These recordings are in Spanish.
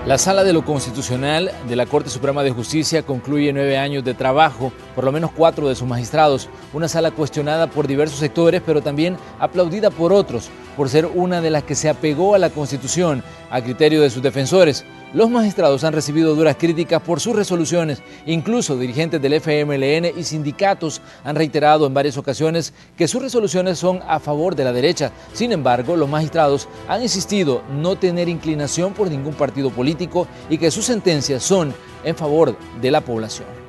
La Sala de lo Constitucional de la Corte Suprema de Justicia concluye 9 años de trabajo, por lo menos 4 de sus magistrados. Una sala cuestionada por diversos sectores, pero también aplaudida por otros, por ser una de las que se apegó a la Constitución, a criterio de sus defensores. Los magistrados han recibido duras críticas por sus resoluciones. Incluso dirigentes del FMLN y sindicatos han reiterado en varias ocasiones que sus resoluciones son a favor de la derecha. Sin embargo, los magistrados han insistido no tener inclinación por ningún partido político y que sus sentencias son en favor de la población.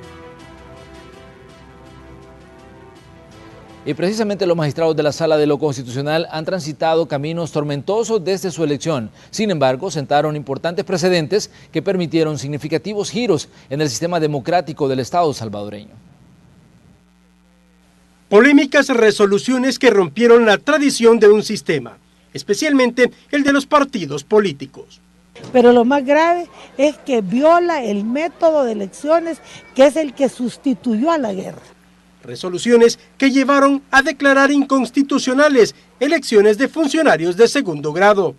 Y precisamente los magistrados de la Sala de lo Constitucional han transitado caminos tormentosos desde su elección. Sin embargo, sentaron importantes precedentes que permitieron significativos giros en el sistema democrático del Estado salvadoreño. Polémicas resoluciones que rompieron la tradición de un sistema, especialmente el de los partidos políticos. Pero lo más grave es que viola el método de elecciones, que es el que sustituyó a la guerra. Resoluciones que llevaron a declarar inconstitucionales elecciones de funcionarios de segundo grado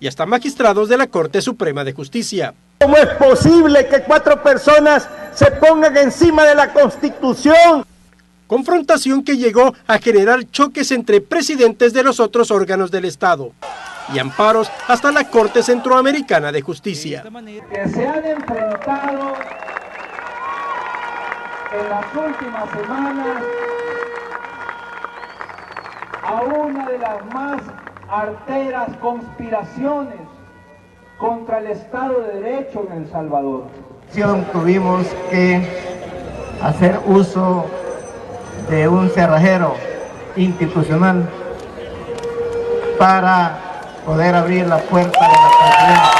y hasta magistrados de la Corte Suprema de Justicia. ¿Cómo es posible que 4 personas se pongan encima de la Constitución? Confrontación que llegó a generar choques entre presidentes de los otros órganos del Estado y amparos hasta la Corte Centroamericana de Justicia. Que se han enfrentado en las últimas semanas a una de las más arteras conspiraciones contra el Estado de Derecho en El Salvador. Tuvimos que hacer uso de un cerrajero institucional para poder abrir la puerta de la presidencia.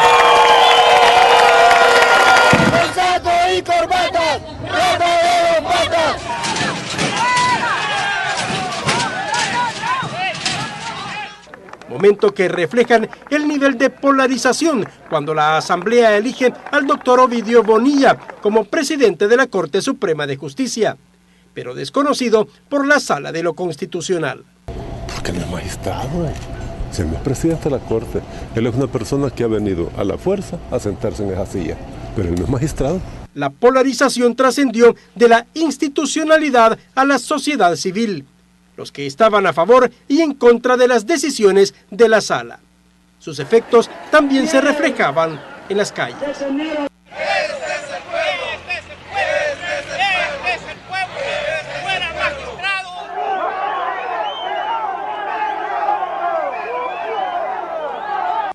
Momento que reflejan el nivel de polarización cuando la Asamblea elige al doctor Ovidio Bonilla como presidente de la Corte Suprema de Justicia, pero desconocido por la Sala de lo Constitucional. Porque no es magistrado, si él no es presidente de la Corte, él es una persona que ha venido a la fuerza a sentarse en esa silla, pero él no es magistrado. La polarización trascendió de la institucionalidad a la sociedad civil, los que estaban a favor y en contra de las decisiones de la sala. Sus efectos también se reflejaban en las calles.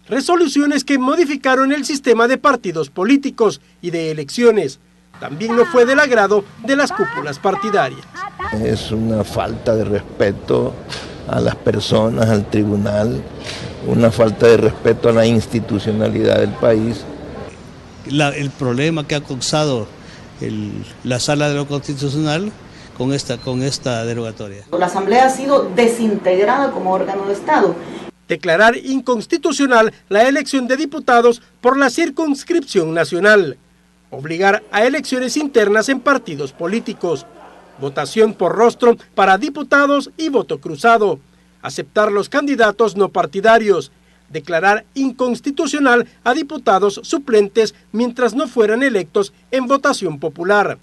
Resoluciones que modificaron el sistema de partidos políticos y de elecciones. También no fue del agrado de las cúpulas partidarias. Es una falta de respeto a las personas, al tribunal, una falta de respeto a la institucionalidad del país. El problema que ha causado la Sala de lo Constitucional con esta derogatoria. La Asamblea ha sido desintegrada como órgano de Estado. Declarar inconstitucional la elección de diputados por la circunscripción nacional. Obligar a elecciones internas en partidos políticos. Votación por rostro para diputados y voto cruzado. Aceptar los candidatos no partidarios. Declarar inconstitucional a diputados suplentes mientras no fueran electos en votación popular.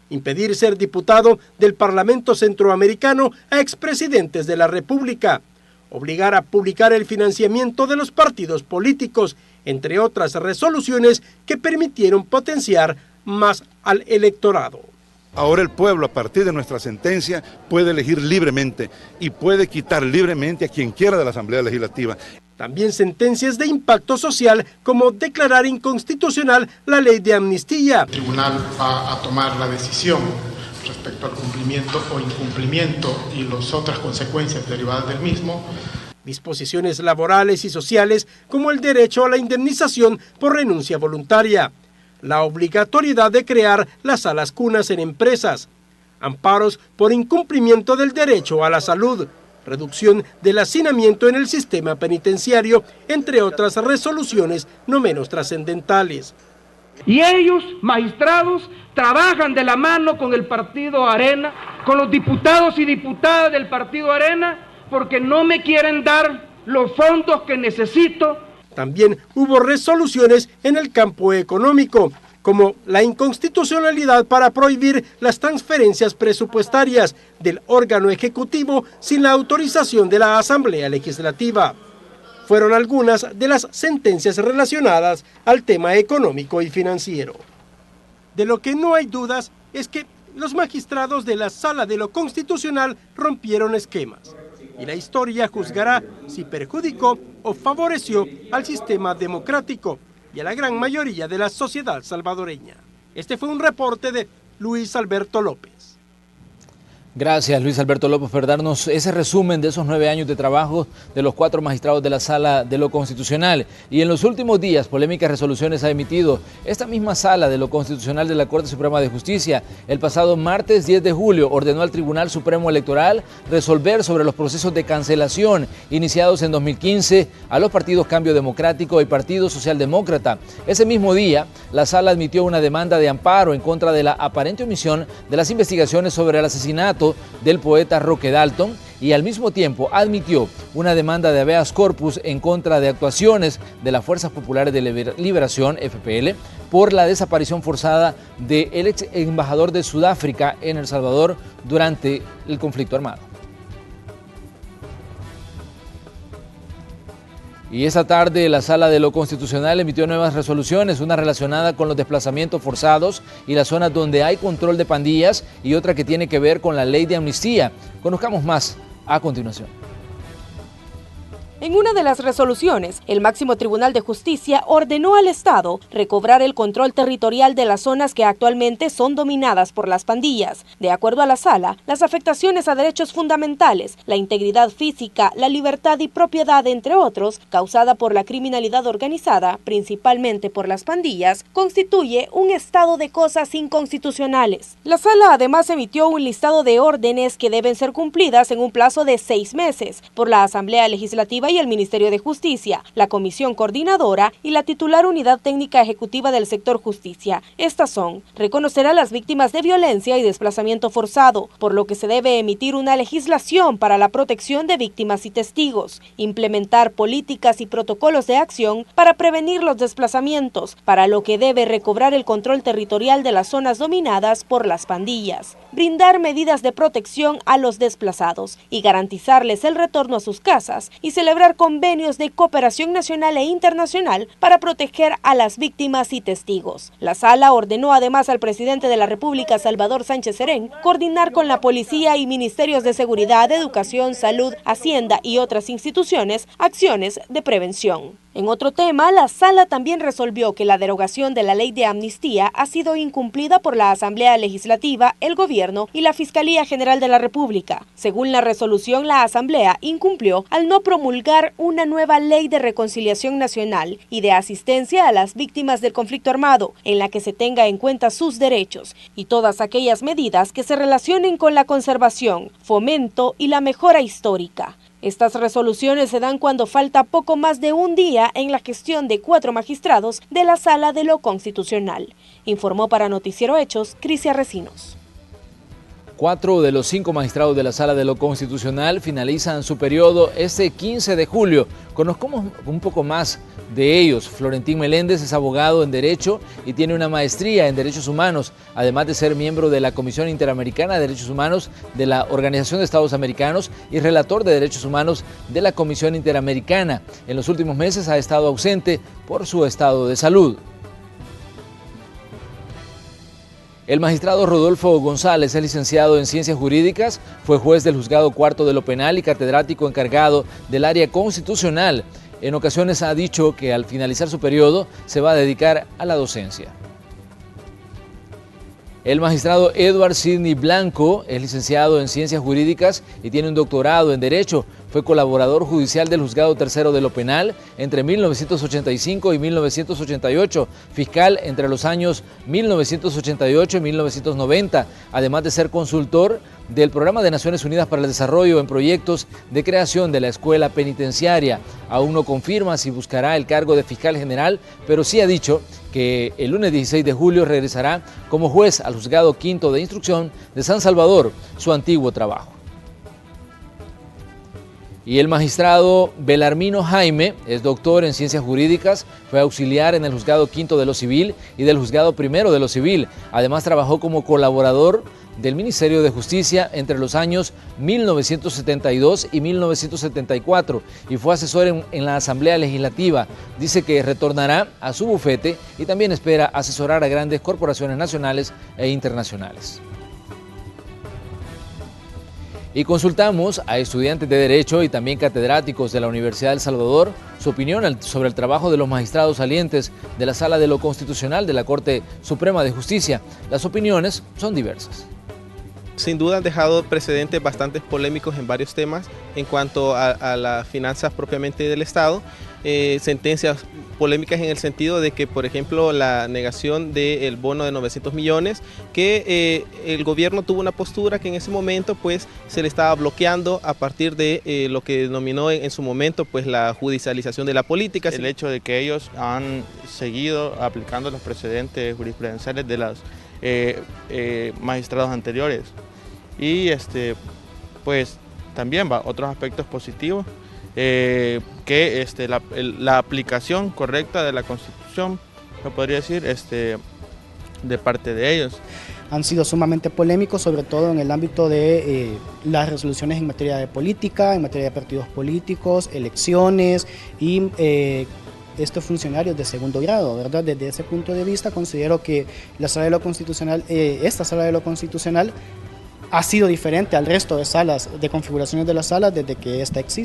Impedir ser diputado del Parlamento Centroamericano a expresidentes de la República. Obligar a publicar el financiamiento de los partidos políticos, entre otras resoluciones que permitieron potenciar más al electorado. Ahora el pueblo, a partir de nuestra sentencia, puede elegir libremente y puede quitar libremente a quien quiera de la Asamblea Legislativa. También sentencias de impacto social, como declarar inconstitucional la ley de amnistía. El tribunal va a tomar la decisión respecto al cumplimiento o incumplimiento y las otras consecuencias derivadas del mismo. Disposiciones laborales y sociales, como el derecho a la indemnización por renuncia voluntaria. La obligatoriedad de crear las salas cunas en empresas, amparos por incumplimiento del derecho a la salud, reducción del hacinamiento en el sistema penitenciario, entre otras resoluciones no menos trascendentales. Y ellos, magistrados, trabajan de la mano con el partido Arena, con los diputados y diputadas del partido Arena, porque no me quieren dar los fondos que necesito. También hubo resoluciones en el campo económico, como la inconstitucionalidad para prohibir las transferencias presupuestarias del órgano ejecutivo sin la autorización de la Asamblea Legislativa. Fueron algunas de las sentencias relacionadas al tema económico y financiero. De lo que no hay dudas es que los magistrados de la Sala de lo Constitucional rompieron esquemas, y la historia juzgará si perjudicó o favoreció al sistema democrático y a la gran mayoría de la sociedad salvadoreña. Este fue un reporte de Luis Alberto López. Gracias, Luis Alberto López, por darnos ese resumen de esos 9 años de trabajo de los 4 magistrados de la Sala de lo Constitucional. Y en los últimos días, polémicas resoluciones ha emitido esta misma Sala de lo Constitucional de la Corte Suprema de Justicia. El pasado martes 10 de julio ordenó al Tribunal Supremo Electoral resolver sobre los procesos de cancelación iniciados en 2015 a los partidos Cambio Democrático y Partido Socialdemócrata. Ese mismo día, la Sala admitió una demanda de amparo en contra de la aparente omisión de las investigaciones sobre el asesinato del poeta Roque Dalton, y al mismo tiempo admitió una demanda de habeas corpus en contra de actuaciones de las Fuerzas Populares de Liberación, FPL, por la desaparición forzada del ex embajador de Sudáfrica en El Salvador durante el conflicto armado. Y esta tarde la Sala de lo Constitucional emitió nuevas resoluciones, una relacionada con los desplazamientos forzados y las zonas donde hay control de pandillas, y otra que tiene que ver con la ley de amnistía. Conozcamos más a continuación. En una de las resoluciones, el máximo Tribunal de Justicia ordenó al Estado recobrar el control territorial de las zonas que actualmente son dominadas por las pandillas. De acuerdo a la Sala, las afectaciones a derechos fundamentales, la integridad física, la libertad y propiedad, entre otros, causada por la criminalidad organizada, principalmente por las pandillas, constituye un estado de cosas inconstitucionales. La Sala además emitió un listado de órdenes que deben ser cumplidas en un plazo de 6 meses por la Asamblea Legislativa y el Ministerio de Justicia, la Comisión Coordinadora y la titular Unidad Técnica Ejecutiva del Sector Justicia. Estas son: reconocer a las víctimas de violencia y desplazamiento forzado, por lo que se debe emitir una legislación para la protección de víctimas y testigos, implementar políticas y protocolos de acción para prevenir los desplazamientos, para lo que debe recobrar el control territorial de las zonas dominadas por las pandillas, brindar medidas de protección a los desplazados y garantizarles el retorno a sus casas, y celebrar convenios de cooperación nacional e internacional para proteger a las víctimas y testigos. La Sala ordenó además al presidente de la República, Salvador Sánchez Serén, coordinar con la policía y ministerios de seguridad, educación, salud, hacienda y otras instituciones acciones de prevención. En otro tema, la Sala también resolvió que la derogación de la ley de amnistía ha sido incumplida por la Asamblea Legislativa, el Gobierno y la Fiscalía General de la República. Según la resolución, la Asamblea incumplió al no promulgar una nueva ley de reconciliación nacional y de asistencia a las víctimas del conflicto armado, en la que se tenga en cuenta sus derechos y todas aquellas medidas que se relacionen con la conservación, fomento y la mejora histórica. Estas resoluciones se dan cuando falta poco más de un día en la gestión de 4 magistrados de la Sala de lo Constitucional. Informó para Noticiero Hechos, Crisia Recinos. 4 de los 5 magistrados de la Sala de lo Constitucional finalizan su periodo este 15 de julio. Conozcamos un poco más de ellos. Florentín Meléndez es abogado en Derecho y tiene una maestría en Derechos Humanos, además de ser miembro de la Comisión Interamericana de Derechos Humanos de la Organización de Estados Americanos y relator de Derechos Humanos de la Comisión Interamericana. En los últimos meses ha estado ausente por su estado de salud. El magistrado Rodolfo González es licenciado en Ciencias Jurídicas, fue juez del Juzgado Cuarto de lo Penal y catedrático encargado del área constitucional. En ocasiones ha dicho que al finalizar su periodo se va a dedicar a la docencia. El magistrado Edward Sidney Blanco es licenciado en Ciencias Jurídicas y tiene un doctorado en Derecho. Fue colaborador judicial del Juzgado Tercero de lo Penal entre 1985 y 1988, fiscal entre los años 1988 y 1990, además de ser consultor del Programa de Naciones Unidas para el Desarrollo en proyectos de creación de la Escuela Penitenciaria. Aún no confirma si buscará el cargo de fiscal general, pero sí ha dicho que el lunes 16 de julio regresará como juez al Juzgado Quinto de Instrucción de San Salvador, su antiguo trabajo. Y el magistrado Belarmino Jaime es doctor en Ciencias Jurídicas, fue auxiliar en el Juzgado Quinto de lo Civil y del Juzgado Primero de lo Civil. Además trabajó como colaborador del Ministerio de Justicia entre los años 1972 y 1974 y fue asesor en la Asamblea Legislativa. Dice que retornará a su bufete y también espera asesorar a grandes corporaciones nacionales e internacionales. Y consultamos a estudiantes de Derecho y también catedráticos de la Universidad de El Salvador su opinión sobre el trabajo de los magistrados salientes de la Sala de lo Constitucional de la Corte Suprema de Justicia. Las opiniones son diversas. Sin duda han dejado precedentes bastante polémicos en varios temas en cuanto a las finanzas propiamente del Estado, sentencias polémicas en el sentido de que, por ejemplo, la negación del bono de 900 millones, que el gobierno tuvo una postura que en ese momento pues se le estaba bloqueando a partir de lo que denominó en su momento pues la judicialización de la política. El hecho de que ellos han seguido aplicando los precedentes jurisprudenciales de los magistrados anteriores y pues también otros aspectos positivos, que la aplicación correcta de la Constitución, se podría decir, de parte de ellos. Han sido sumamente polémicos, sobre todo en el ámbito de las resoluciones en materia de política, en materia de partidos políticos, elecciones y estos funcionarios de segundo grado, ¿verdad? Desde ese punto de vista considero que la Sala de lo Constitucional, esta Sala de lo Constitucional ha sido diferente al resto de salas, de configuraciones de las salas desde que esta existe.